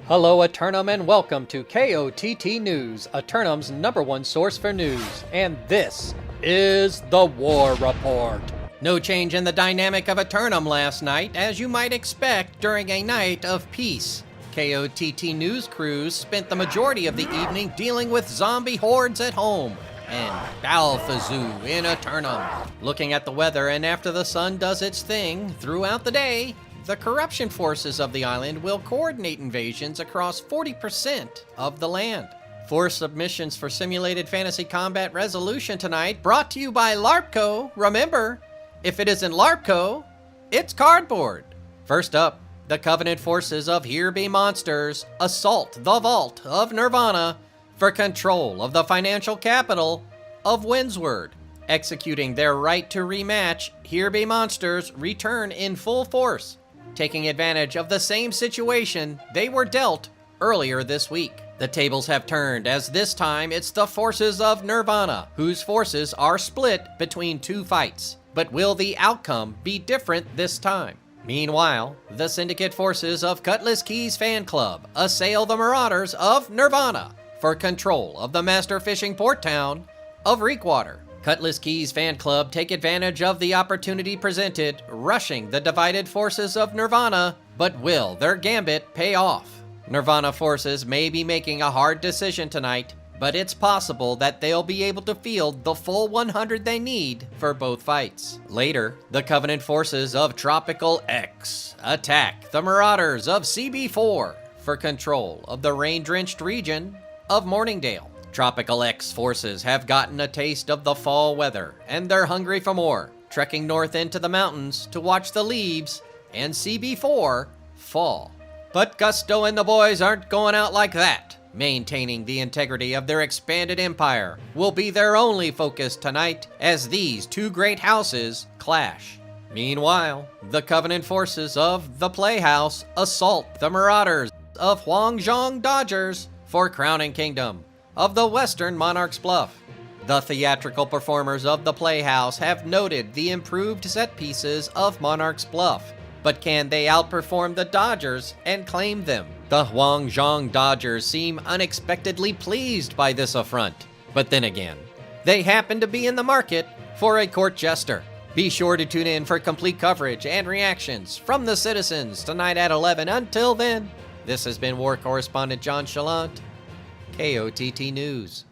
Hello Eternum and welcome to KOTT News, Eternum's #1 source for news, and this is the War Report. No change in the dynamic of Eternum last night, as you might expect during a night of peace. KOTT news crews spent the majority of the evening dealing with zombie hordes at home and Alpha Zoo in Eternum. Looking at the weather, and after the sun does its thing throughout the day, the corruption forces of the island will coordinate invasions across 40% of the land. 4 submissions for simulated fantasy combat resolution tonight, brought to you by LARPco. Remember, if it isn't LARPco, it's cardboard. First up, the Covenant forces of Here Be Monsters assault the vault of Nirvana for control of the financial capital of Windsward. Executing their right to rematch, Here Be Monsters return in full force, taking advantage of the same situation they were dealt earlier this week. The tables have turned, as this time it's the forces of Nirvana, whose forces are split between 2 fights. But will the outcome be different this time? Meanwhile, the syndicate forces of Cutlass Key's fan club assail the marauders of Nirvana for control of the master fishing port town of Reekwater. Cutlass Key's fan club take advantage of the opportunity presented, rushing the divided forces of Nirvana, but will their gambit pay off? Nirvana forces may be making a hard decision tonight, but it's possible that they'll be able to field the full 100 they need for both fights. Later, the Covenant forces of Tropical X attack the marauders of CB4 for control of the rain-drenched region of Morningdale. Tropical X forces have gotten a taste of the fall weather, and they're hungry for more, trekking north into the mountains to watch the leaves and CB4 fall. But Gusto and the boys aren't going out like that. Maintaining the integrity of their expanded empire will be their only focus tonight, as these 2 great houses clash. Meanwhile, the Covenant forces of the Playhouse assault the marauders of Huangzhong Dodgers for crowning kingdom of the Western Monarch's Bluff. The theatrical performers of the Playhouse have noted the improved set pieces of Monarch's Bluff, but can they outperform the Dodgers and claim them? The Huangzhong Dodgers seem unexpectedly pleased by this affront, but then again, they happen to be in the market for a court jester. Be sure to tune in for complete coverage and reactions from the citizens tonight at 11. Until then, this has been War Correspondent JChalant, KOTT News.